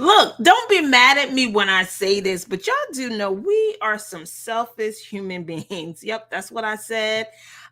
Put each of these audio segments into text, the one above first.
Look, don't be mad at me when I say this, but y'all do know we are some selfish human beings. Yep, that's what I said.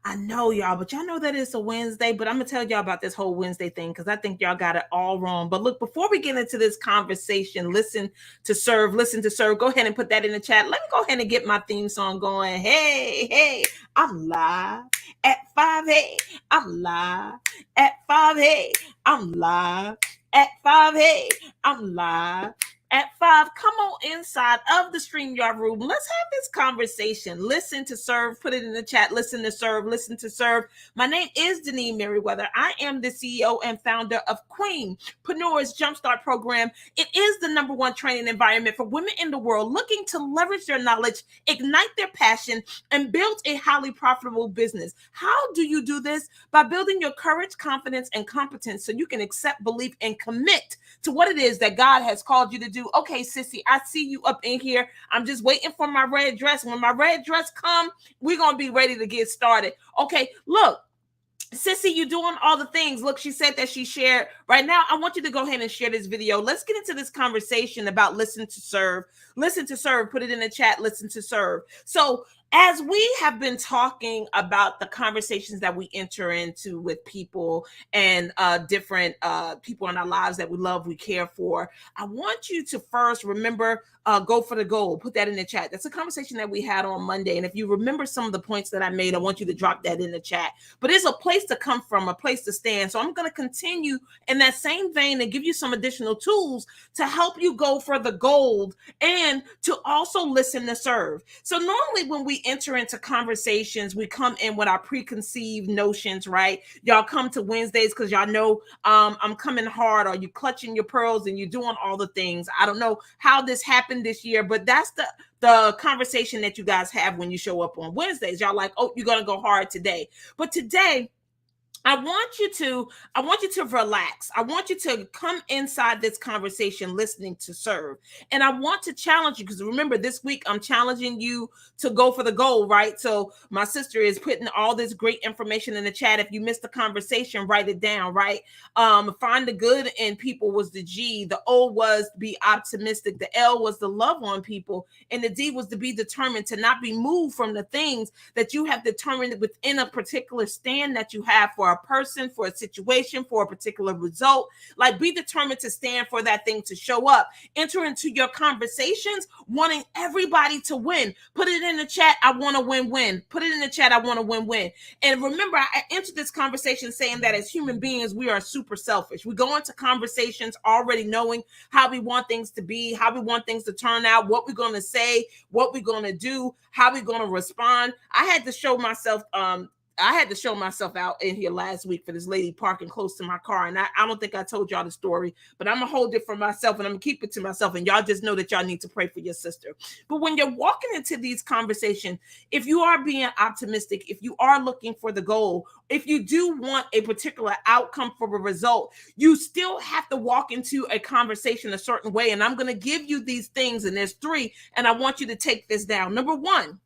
I know y'all, but y'all know that it's a Wednesday, but I'm going to tell y'all about this whole Wednesday thing because I think y'all got it all wrong. But look, before we get into this conversation, listen to serve. Go ahead and put that in the chat. Let me go ahead and get my theme song going. Hey, hey, I'm live at 5. Hey, I'm live at 5. Hey, I'm live at 5. Hey, I'm live at 5. Come on inside of the StreamYard room. Let's have this conversation. Listen to serve. Put it in the chat. Listen to serve. Listen to serve. My name is Denise Merriweather. I am the CEO and founder of Queenpreneur's Jumpstart Program. It is the #1 training environment for women in the world looking to leverage their knowledge, ignite their passion, and build a highly profitable business. How do you do this? By building your courage, confidence, and competence so you can accept, believe, and commit to what it is that God has called you to do. Okay, sissy, I see you up in here. I'm just waiting for my red dress. When my red dress come, we're going to be ready to get started. Okay, look. Sissy, you doing all the things. Look, she said that she shared. Right now, I want you to go ahead and share this video. Let's get into this conversation about listen to serve. Listen to serve. Put it in the chat. Listen to serve. So as we have been talking about the conversations that we enter into with people and different people in our lives that we love, we care for, I want you to first remember, go for the goal. Put that in the chat. That's a conversation that we had on Monday. And if you remember some of the points that I made, I want you to drop that in the chat. But it's a place to come from, a place to stand. So I'm going to continue in that same vein and give you some additional tools to help you go for the gold and to also listen to serve. So normally when we enter into conversations, we come in with our preconceived notions, right? Y'all come to Wednesdays because y'all know I'm coming hard, or you clutching your pearls and you're doing all the things. I don't know how this happened this year, but that's the conversation that you guys have when you show up on Wednesdays. Y'all like, oh, you're going to go hard today. But today, I want you to relax. I want you to come inside this conversation listening to serve. And I want to challenge you because remember, this week I'm challenging you to go for the goal, right? So my sister is putting all this great information in the chat. If you missed the conversation, write it down, right? Find the good in people was the G. The O was be optimistic. The L was the love on people. And the D was to be determined, to not be moved from the things that you have determined within a particular stand that you have for a person, for a situation, for a particular result. Like, be determined to stand for that thing, to show up. Enter into your conversations wanting everybody to win. Put it in the chat. I want to win-win. Put it in the chat. I want to win-win. And remember, I entered this conversation saying that as human beings, we are super selfish. We go into conversations already knowing how we want things to be, how we want things to turn out, what we're going to say, what we're going to do, how we're going to respond. I had to show myself out in here last week for this lady parking close to my car. And I don't think I told y'all the story, but I'm going to hold it for myself and I'm going to keep it to myself. And y'all just know that y'all need to pray for your sister. But when you're walking into these conversations, if you are being optimistic, if you are looking for the goal, if you do want a particular outcome for a result, you still have to walk into a conversation a certain way. And I'm going to give you these things, and there's 3, and I want you to take this down. Number 1,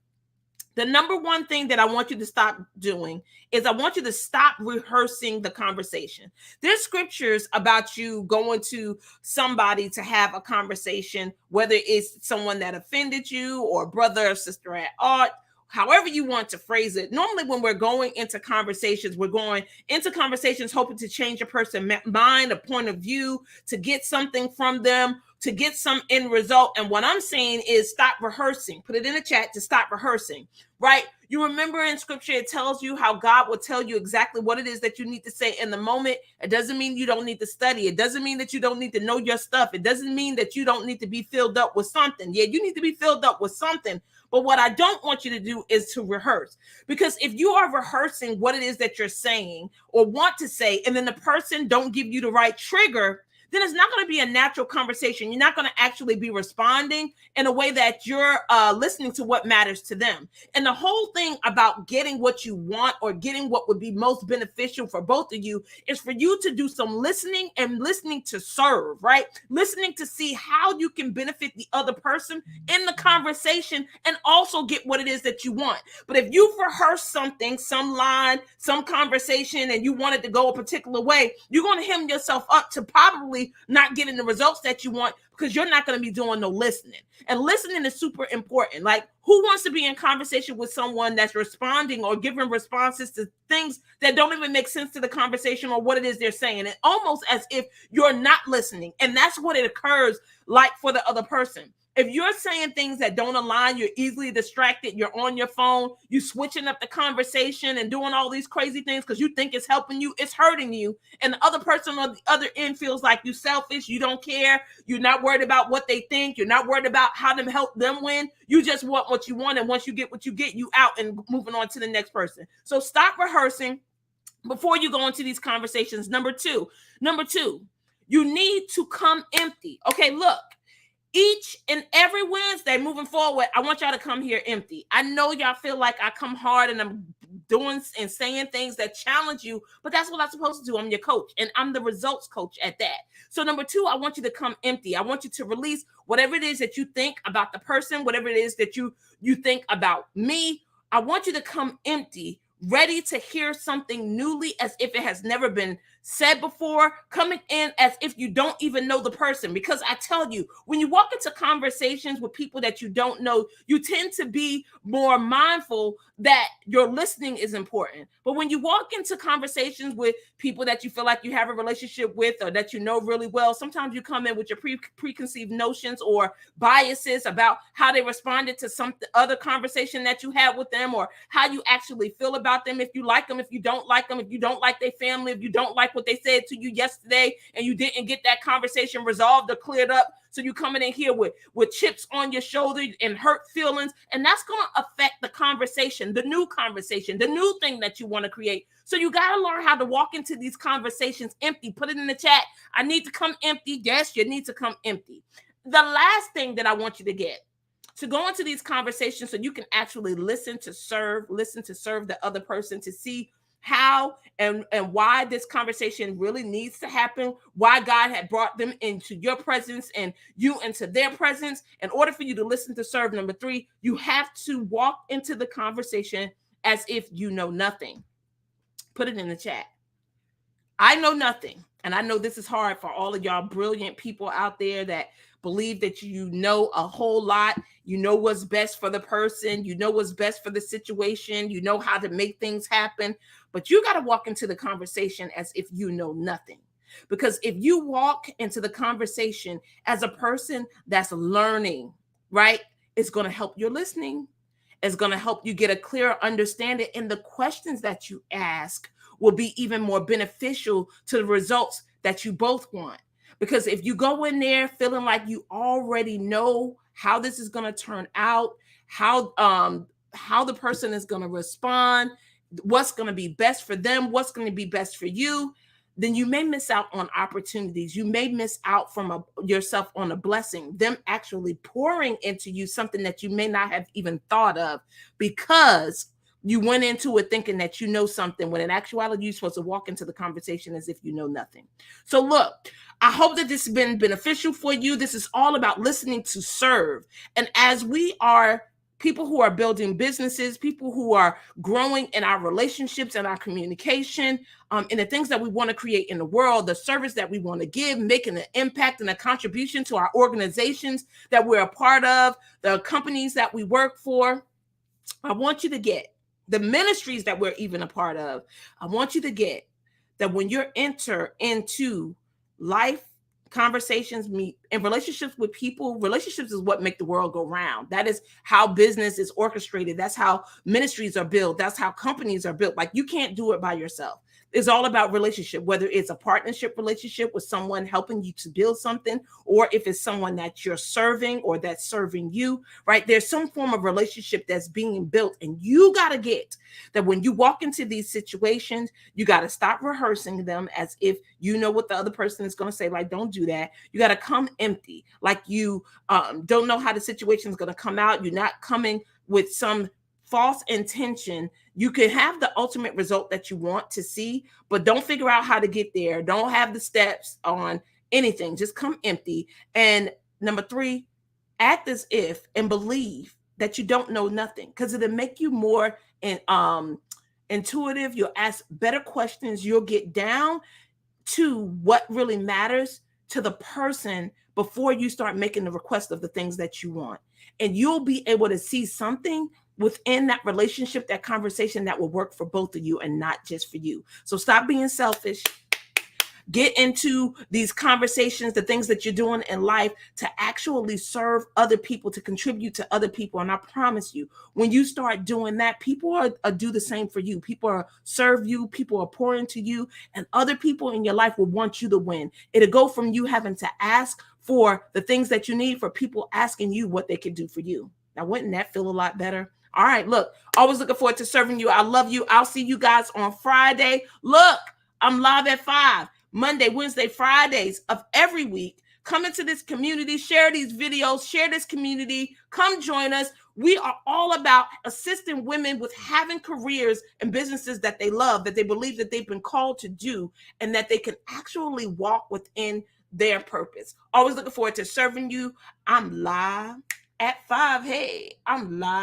the number 1 thing that I want you to stop doing is I want you to stop rehearsing the conversation. There's scriptures about you going to somebody to have a conversation, whether it's someone that offended you or brother or sister at art, however you want to phrase it. Normally when we're going into conversations, we're going into conversations hoping to change a person's mind, a point of view, to get something from them, to get some end result. And what I'm saying is stop rehearsing. Put it in the chat to stop rehearsing, right? You remember in scripture, it tells you how God will tell you exactly what it is that you need to say in the moment. It doesn't mean you don't need to study. It doesn't mean that you don't need to know your stuff. It doesn't mean that you don't need to be filled up with something. Yeah, you need to be filled up with something. But what I don't want you to do is to rehearse. Because if you are rehearsing what it is that you're saying or want to say, and then the person don't give you the right trigger, then it's not going to be a natural conversation. You're not going to actually be responding in a way that you're listening to what matters to them. And the whole thing about getting what you want or getting what would be most beneficial for both of you is for you to do some listening and listening to serve, right? Listening to see how you can benefit the other person in the conversation and also get what it is that you want. But if you've rehearsed something, some line, some conversation, and you want it to go a particular way, you're going to hem yourself up to probably actually not getting the results that you want because you're not going to be doing no listening. And listening is super important. Like, who wants to be in conversation with someone that's responding or giving responses to things that don't even make sense to the conversation or what it is they're saying? It's almost as if you're not listening. And that's what it occurs like for the other person. If you're saying things that don't align, you're easily distracted, you're on your phone, you're switching up the conversation and doing all these crazy things because you think it's helping you, it's hurting you. And the other person on the other end feels like you selfish, you don't care, you're not worried about what they think, you're not worried about how to help them win. You just want what you want. And once you get what you get, you out and moving on to the next person. So stop rehearsing before you go into these conversations. Number two, you need to come empty. Okay, look. Each and every Wednesday moving forward, I want y'all to come here empty. I know y'all feel like I come hard and I'm doing and saying things that challenge you, but that's what I'm supposed to do. I'm your coach and I'm the results coach at that. So number two, I want you to come empty. I want you to release whatever it is that you think about the person, whatever it is that you think about me. I want you to come empty, ready to hear something newly as if it has never been said before, coming in as if you don't even know the person. Because I tell you, when you walk into conversations with people that you don't know, you tend to be more mindful that your listening is important. But when you walk into conversations with people that you feel like you have a relationship with or that you know really well, sometimes you come in with your preconceived notions or biases about how they responded to some other conversation that you had with them or how you actually feel about them, if you like them, if you don't like them, if you don't like their family, if you don't like what they said to you yesterday and you didn't get that conversation resolved or cleared up. So you coming in here with chips on your shoulder and hurt feelings, and that's going to affect the conversation, the new thing that you want to create. So you got to learn how to walk into these conversations empty. Put it in the chat. I need to come empty. Yes, you need to come empty. The last thing that I want you to get to go into these conversations so you can actually listen to serve the other person, to see how and why this conversation really needs to happen, why God had brought them into your presence and you into their presence. In order for you to listen to serve, number three, you have to walk into the conversation as if you know nothing. Put it in the chat. I know nothing. And I know this is hard for all of y'all brilliant people out there that believe that you know a whole lot. You know what's best for the person. You know what's best for the situation. You know how to make things happen. But you got to walk into the conversation as if you know nothing. Because if you walk into the conversation as a person that's learning, right, it's going to help your listening. It's going to help you get a clearer understanding. And the questions that you ask will be even more beneficial to the results that you both want. Because if you go in there feeling like you already know how this is going to turn out, how the person is going to respond, what's going to be best for them, what's going to be best for you, then you may miss out on opportunities. You may miss out from yourself on a blessing, them actually pouring into you something that you may not have even thought of, because you went into it thinking that you know something, when in actuality, you're supposed to walk into the conversation as if you know nothing. So look, I hope that this has been beneficial for you. This is all about listening to serve. And as we are people who are building businesses, people who are growing in our relationships and our communication, and the things that we want to create in the world, the service that we want to give, making an impact and a contribution to our organizations that we're a part of, the companies that we work for, I want you to get the ministries that we're even a part of. I want you to get that when you enter into life conversations, meet and relationships with people, relationships is what make the world go round. That is how business is orchestrated. That's how ministries are built. That's how companies are built. Like, you can't do it by yourself. It's all about relationship, whether it's a partnership relationship with someone helping you to build something, or if it's someone that you're serving or that's serving you, right? There's some form of relationship that's being built, and you got to get that when you walk into these situations, you got to stop rehearsing them as if you know what the other person is going to say. Like, don't do that. You got to come empty, like you don't know how the situation is going to come out. You're not coming with some false intention. You can have the ultimate result that you want to see, but don't figure out how to get there. Don't have the steps on anything. Just come empty. And number three, act as if and believe that you don't know nothing, because it'll make you more intuitive. You'll ask better questions. You'll get down to what really matters to the person before you start making the request of the things that you want. And you'll be able to see something within that relationship, that conversation that will work for both of you and not just for you. So stop being selfish. Get into these conversations, the things that you're doing in life to actually serve other people, to contribute to other people. And I promise you, when you start doing that, people are do the same for you. People are serve you, people are pour into you, and other people in your life will want you to win. It'll go from you having to ask for the things that you need for people asking you what they can do for you. Now, wouldn't that feel a lot better? All right, look, always looking forward to serving you. I love you. I'll see you guys on Friday. Look, I'm live at 5. Monday, Wednesday, Fridays of every week. Come into this community, share these videos, share this community. Come join us. We are all about assisting women with having careers and businesses that they love, that they believe that they've been called to do, and that they can actually walk within their purpose. Always looking forward to serving you. I'm live at 5. Hey, I'm live.